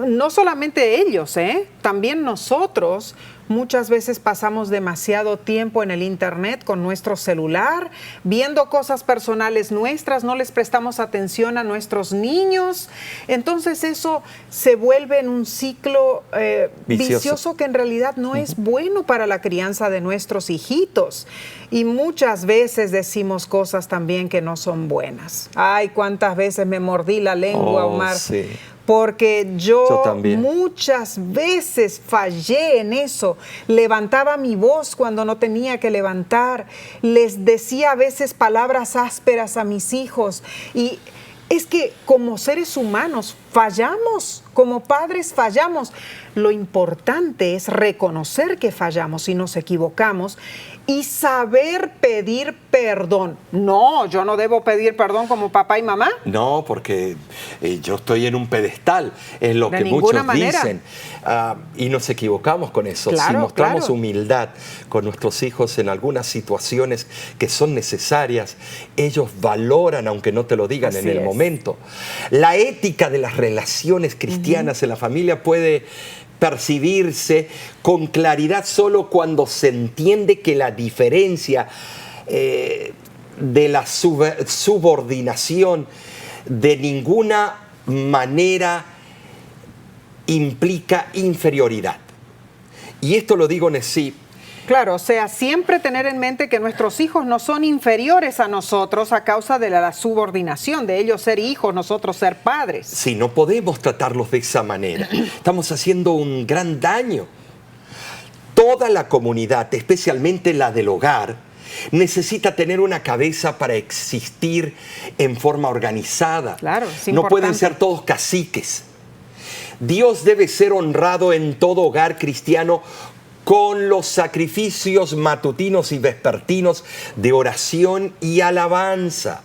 No solamente ellos, también nosotros muchas veces pasamos demasiado tiempo en el internet con nuestro celular, viendo cosas personales nuestras, no les prestamos atención a nuestros niños. Entonces eso se vuelve en un ciclo vicioso que en realidad no es bueno para la crianza de nuestros hijitos. Y muchas veces decimos cosas también que no son buenas. Ay, cuántas veces me mordí la lengua, Omar. Sí. Porque yo muchas veces fallé en eso. Levantaba mi voz cuando no tenía que levantar. Les decía a veces palabras ásperas a mis hijos. Y es que como seres humanos fallamos, como padres fallamos. Lo importante es reconocer que fallamos y nos equivocamos y saber pedir perdón. No, yo no debo pedir perdón como papá y mamá. No, porque yo estoy en un pedestal, es lo que muchos dicen. Y nos equivocamos con eso. Claro, si mostramos humildad con nuestros hijos en algunas situaciones que son necesarias, ellos valoran, aunque no te lo digan en el momento. La ética de las relaciones cristianas en la familia puede percibirse con claridad solo cuando se entiende que la diferencia de la subordinación de ninguna manera implica inferioridad. Y esto lo digo en sí. Claro, o sea, siempre tener en mente que nuestros hijos no son inferiores a nosotros a causa de la subordinación, de ellos ser hijos, nosotros ser padres. Sí, no podemos tratarlos de esa manera. Estamos haciendo un gran daño. Toda la comunidad, especialmente la del hogar, necesita tener una cabeza para existir en forma organizada. Claro, es no importante. pueden ser todos caciques. Dios debe ser honrado en todo hogar cristiano con los sacrificios matutinos y vespertinos de oración y alabanza.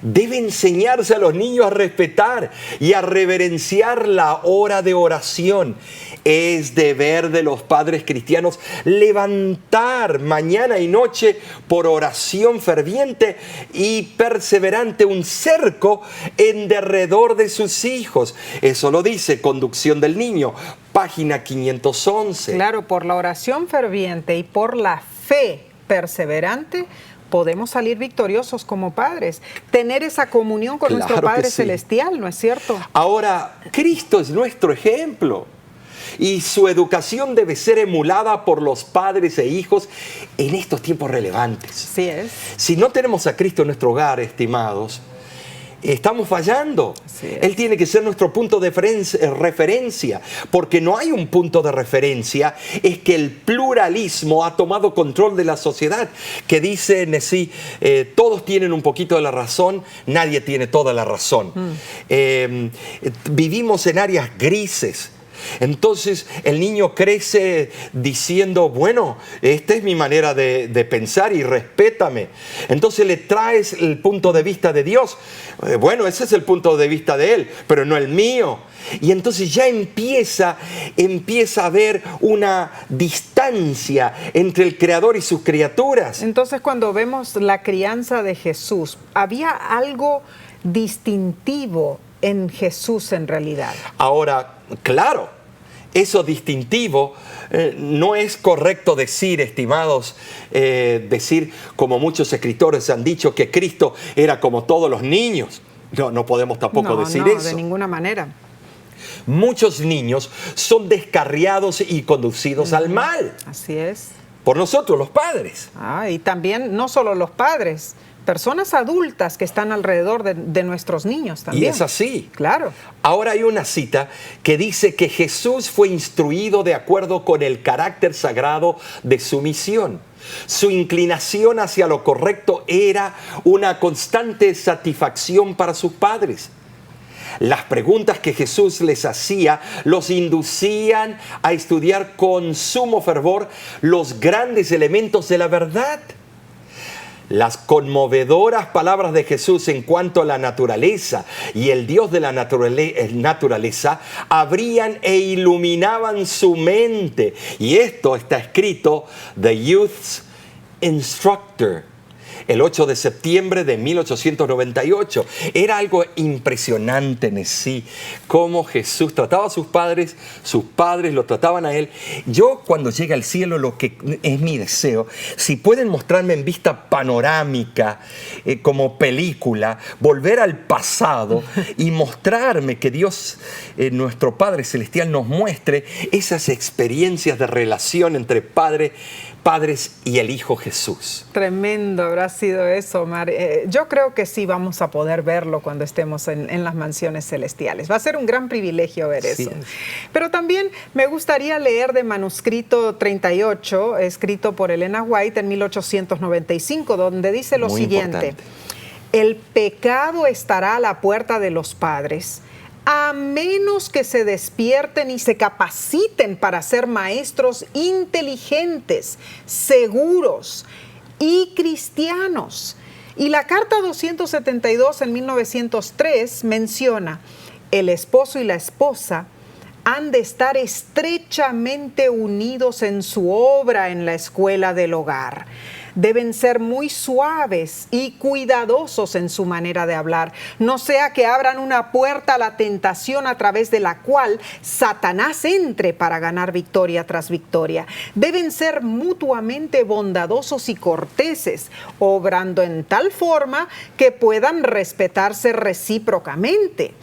Debe enseñarse a los niños a respetar y a reverenciar la hora de oración. Es deber de los padres cristianos levantar mañana y noche por oración ferviente y perseverante un cerco en derredor de sus hijos. Eso lo dice Conducción del Niño, página 511. Claro, por la oración ferviente y por la fe perseverante podemos salir victoriosos como padres, tener esa comunión con nuestro Padre Celestial, ¿no es cierto? Ahora, Cristo es nuestro ejemplo y su educación debe ser emulada por los padres e hijos en estos tiempos relevantes. Así es. Si no tenemos a Cristo en nuestro hogar, estimados, estamos fallando. Él tiene que ser nuestro punto de referencia, porque no hay un punto de referencia, es que el pluralismo ha tomado control de la sociedad, que dice Nessie, todos tienen un poquito de la razón, nadie tiene toda la razón. Vivimos en áreas grises. Entonces el niño crece diciendo, bueno, esta es mi manera de pensar y respétame. Entonces le traes el punto de vista de Dios. Bueno, ese es el punto de vista de Él, pero no el mío. Y entonces ya empieza a haber una distancia entre el Creador y sus criaturas. Entonces cuando vemos la crianza de Jesús, ¿había algo distintivo en Jesús en realidad? Ahora, claro, eso distintivo no es correcto decir, estimados, decir como muchos escritores han dicho que Cristo era como todos los niños. No podemos tampoco decir eso. No, de ninguna manera. Muchos niños son descarriados y conducidos al mal. Así es. Por nosotros, los padres. Y también no solo los padres, personas adultas que están alrededor de nuestros niños también. Y es así. Claro. Ahora hay una cita que dice que Jesús fue instruido de acuerdo con el carácter sagrado de su misión. Su inclinación hacia lo correcto era una constante satisfacción para sus padres. Las preguntas que Jesús les hacía los inducían a estudiar con sumo fervor los grandes elementos de la verdad. Las conmovedoras palabras de Jesús en cuanto a la naturaleza y el Dios de la naturaleza abrían e iluminaban su mente. Y esto está escrito, The Youth's Instructor, el 8 de septiembre de 1898. Era algo impresionante en sí, cómo Jesús trataba a sus padres lo trataban a Él. Yo, cuando llegue al cielo, lo que es mi deseo, si pueden mostrarme en vista panorámica, como película, volver al pasado y mostrarme que Dios, nuestro Padre Celestial, nos muestre esas experiencias de relación entre padres y el Hijo Jesús. Tremendo habrá sido eso, Omar. Yo creo que sí vamos a poder verlo cuando estemos en las mansiones celestiales. Va a ser un gran privilegio ver eso. Pero también me gustaría leer de manuscrito 38, escrito por Elena White en 1895, donde dice lo siguiente: el pecado estará a la puerta de los padres, a menos que se despierten y se capaciten para ser maestros inteligentes, seguros y cristianos. Y la Carta 272 en 1903 menciona: el esposo y la esposa han de estar estrechamente unidos en su obra en la escuela del hogar. Deben ser muy suaves y cuidadosos en su manera de hablar, no sea que abran una puerta a la tentación a través de la cual Satanás entre para ganar victoria tras victoria. Deben ser mutuamente bondadosos y corteses, obrando en tal forma que puedan respetarse recíprocamente.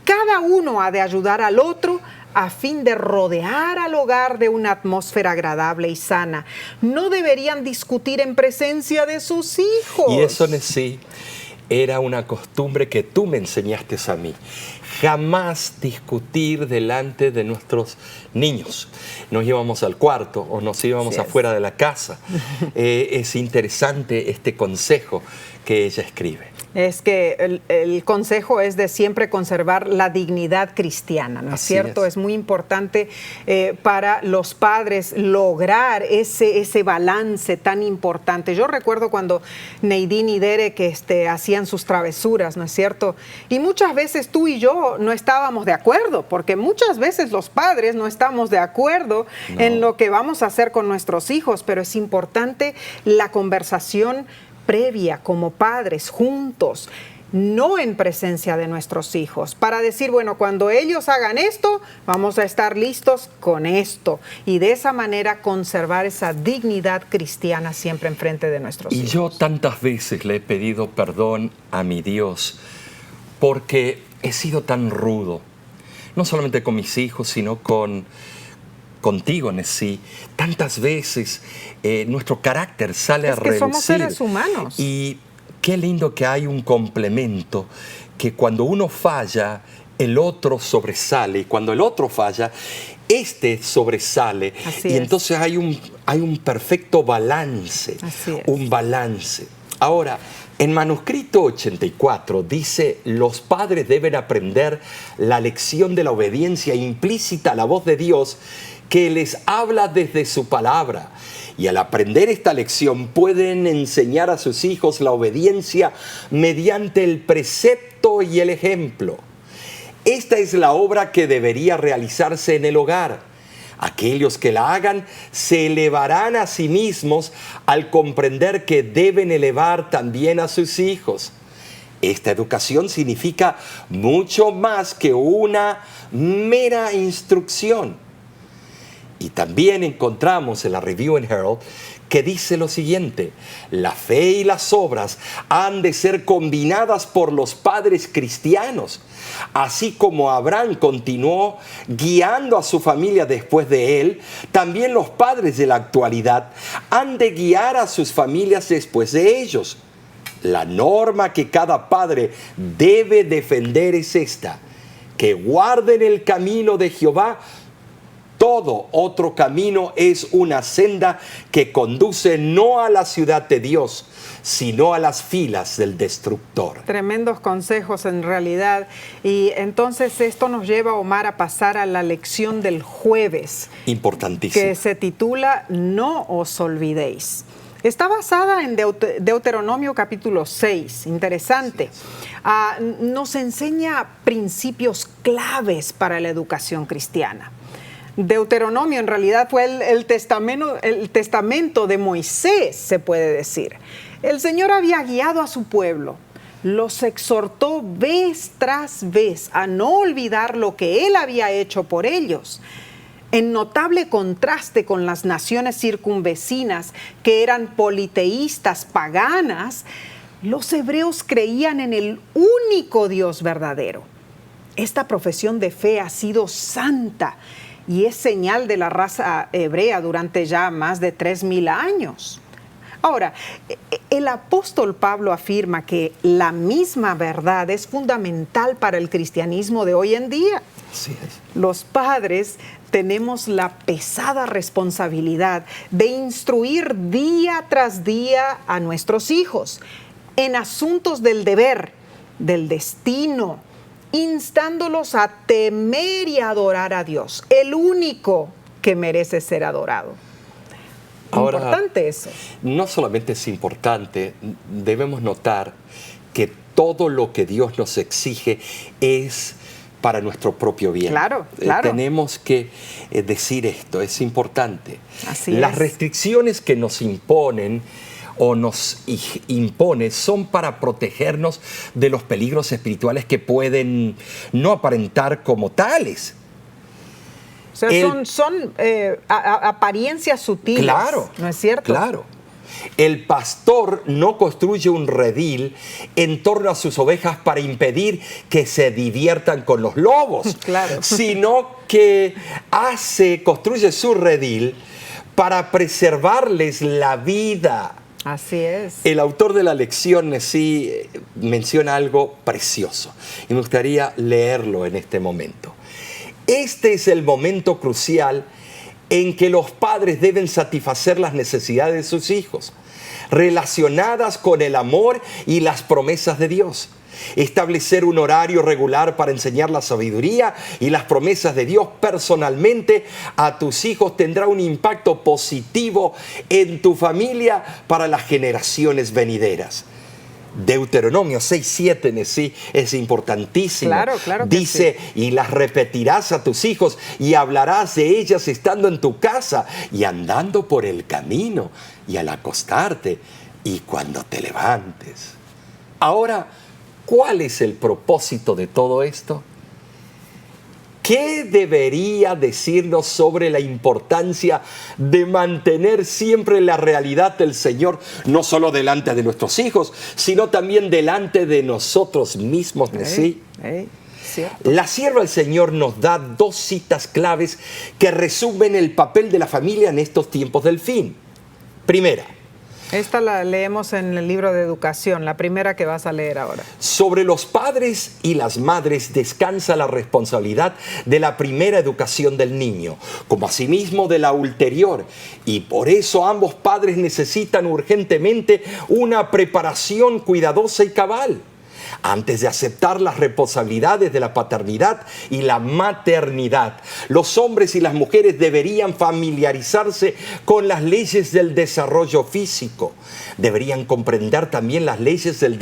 Cada uno ha de ayudar al otro a fin de rodear al hogar de una atmósfera agradable y sana. No deberían discutir en presencia de sus hijos. Y eso, sí, era una costumbre que tú me enseñaste a mí. Jamás discutir delante de nuestros niños. Nos íbamos al cuarto o nos íbamos afuera de la casa. Es interesante este consejo que ella escribe. Es que el consejo es de siempre conservar la dignidad cristiana, ¿no es cierto? Es muy importante para los padres lograr ese balance tan importante. Yo recuerdo cuando Neidín y Derek hacían sus travesuras, ¿no es cierto? Y muchas veces tú y yo no estábamos de acuerdo, porque muchas veces los padres no estamos de acuerdo en lo que vamos a hacer con nuestros hijos, pero es importante la conversación previa como padres juntos, no en presencia de nuestros hijos, para decir, bueno, cuando ellos hagan esto, vamos a estar listos con esto, y de esa manera conservar esa dignidad cristiana siempre enfrente de nuestros hijos. Y yo tantas veces le he pedido perdón a mi Dios porque he sido tan rudo, no solamente con mis hijos, sino contigo, Nessie. Tantas veces nuestro carácter sale a relucir. Somos seres humanos. Y qué lindo que hay un complemento que cuando uno falla, el otro sobresale. Y cuando el otro falla, este sobresale. Así y es. entonces hay un perfecto balance. Así es. Un balance. Ahora, en manuscrito 84 dice, los padres deben aprender la lección de la obediencia implícita a la voz de Dios que les habla desde su palabra. Y al aprender esta lección pueden enseñar a sus hijos la obediencia mediante el precepto y el ejemplo. Esta es la obra que debería realizarse en el hogar. Aquellos que la hagan se elevarán a sí mismos al comprender que deben elevar también a sus hijos. Esta educación significa mucho más que una mera instrucción. Y también encontramos en la Review and Herald que dice lo siguiente: la fe y las obras han de ser combinadas por los padres cristianos. Así como Abraham continuó guiando a su familia después de él, también los padres de la actualidad han de guiar a sus familias después de ellos. La norma que cada padre debe defender es esta: que guarden el camino de Jehová. Todo otro camino es una senda que conduce no a la ciudad de Dios, sino a las filas del destructor. Tremendos consejos en realidad. Y entonces esto nos lleva, Omar, a pasar a la lección del jueves. Importantísimo. Que se titula No os olvidéis. Está basada en Deuteronomio capítulo 6, interesante. Nos enseña principios claves para la educación cristiana. Deuteronomio en realidad fue el testamento de Moisés, se puede decir. El Señor había guiado a su pueblo, los exhortó vez tras vez a no olvidar lo que Él había hecho por ellos. En notable contraste con las naciones circunvecinas, que eran politeístas, paganas, los hebreos creían en el único Dios verdadero. Esta profesión de fe ha sido santa y es señal de la raza hebrea durante ya más de 3,000 años. Ahora, el apóstol Pablo afirma que la misma verdad es fundamental para el cristianismo de hoy en día. Así es. Los padres tenemos la pesada responsabilidad de instruir día tras día a nuestros hijos en asuntos del deber, del destino, instándolos a temer y adorar a Dios, el único que merece ser adorado. Ahora, importante eso. No solamente es importante, debemos notar que todo lo que Dios nos exige es para nuestro propio bien. Claro, claro. Tenemos que decir esto, es importante. Así Las es. restricciones que nos imponen o nos impone son para protegernos de los peligros espirituales que pueden no aparentar como tales. O sea, son apariencias sutiles, claro, ¿no es cierto? Claro. El pastor no construye un redil en torno a sus ovejas para impedir que se diviertan con los lobos, Claro. sino que construye su redil para preservarles la vida. Así es. El autor de la lección sí menciona algo precioso y me gustaría leerlo en este momento. Este es el momento crucial en que los padres deben satisfacer las necesidades de sus hijos, relacionadas con el amor y las promesas de Dios. Establecer un horario regular para enseñar la sabiduría y las promesas de Dios personalmente a tus hijos tendrá un impacto positivo en tu familia para las generaciones venideras. Deuteronomio 6:7 sí es importantísimo. Claro que dice, sí. Y las repetirás a tus hijos y hablarás de ellas estando en tu casa y andando por el camino y al acostarte y cuando te levantes. Ahora, ¿cuál es el propósito de todo esto? ¿Qué debería decirnos sobre la importancia de mantener siempre la realidad del Señor, no solo delante de nuestros hijos, sino también delante de nosotros mismos? ¿Sí? Cierto. La sierva del Señor nos da 2 citas claves que resumen el papel de la familia en estos tiempos del fin. Primera, Esta la leemos en el libro de educación, la primera que vas a leer ahora. Sobre los padres y las madres descansa la responsabilidad de la primera educación del niño, como asimismo de la ulterior. Y por eso ambos padres necesitan urgentemente una preparación cuidadosa y cabal. Antes de aceptar las responsabilidades de la paternidad y la maternidad, los hombres y las mujeres deberían familiarizarse con las leyes del desarrollo físico. Deberían comprender también las leyes del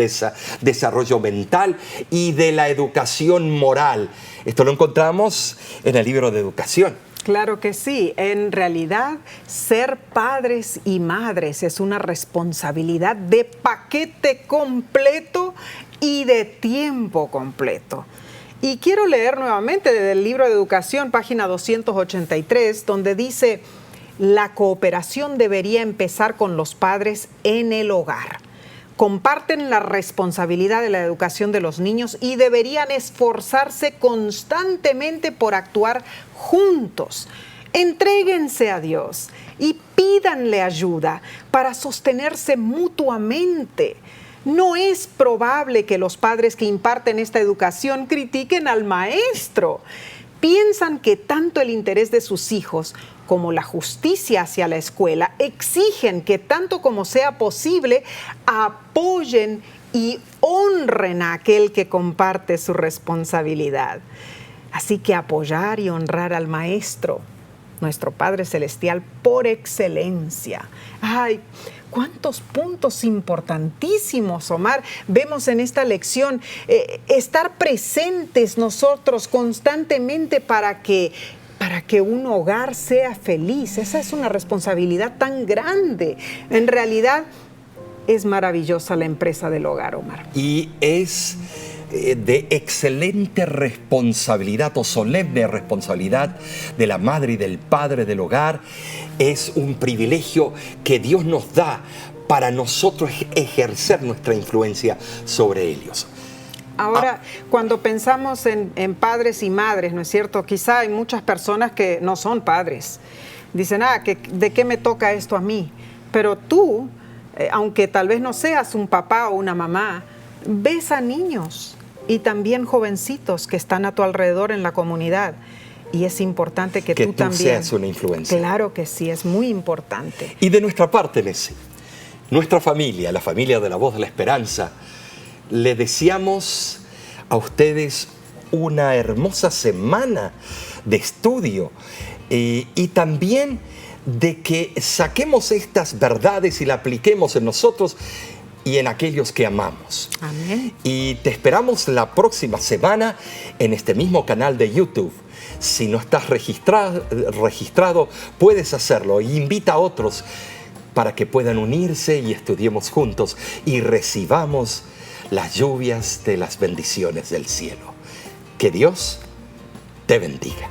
desarrollo mental y de la educación moral. Esto lo encontramos en el libro de educación. Claro que sí. En realidad, ser padres y madres es una responsabilidad de paquete completo y de tiempo completo. Y quiero leer nuevamente del libro de educación, página 283, donde dice: la cooperación debería empezar con los padres en el hogar. Comparten la responsabilidad de la educación de los niños y deberían esforzarse constantemente por actuar juntos. Entréguense a Dios y pídanle ayuda para sostenerse mutuamente. No es probable que los padres que imparten esta educación critiquen al maestro. Piensan que tanto el interés de sus hijos como la justicia hacia la escuela exigen que tanto como sea posible apoyen y honren a aquel que comparte su responsabilidad. Así que apoyar y honrar al maestro, nuestro Padre Celestial por excelencia. ¡Ay! ¡Cuántos puntos importantísimos, Omar! Vemos en esta lección estar presentes nosotros constantemente para que un hogar sea feliz. Esa es una responsabilidad tan grande. En realidad, es maravillosa la empresa del hogar, Omar. Y es de excelente responsabilidad o solemne responsabilidad de la madre y del padre del hogar. Es un privilegio que Dios nos da para nosotros ejercer nuestra influencia sobre ellos. Ahora, cuando pensamos en padres y madres, ¿no es cierto? Quizá hay muchas personas que no son padres. Dicen, ¿de qué me toca esto a mí? Pero tú, aunque tal vez no seas un papá o una mamá, ves a niños y también jovencitos que están a tu alrededor en la comunidad. Y es importante que tú también seas una influencia. Claro que sí, es muy importante. Y de nuestra parte, Nessie, nuestra familia, la familia de La Voz de la Esperanza, le deseamos a ustedes una hermosa semana de estudio y también de que saquemos estas verdades y las apliquemos en nosotros y en aquellos que amamos. Amén. Y te esperamos la próxima semana en este mismo canal de YouTube. Si no estás registrado, puedes hacerlo. Invita a otros para que puedan unirse y estudiemos juntos y recibamos las lluvias de las bendiciones del cielo. Que Dios te bendiga.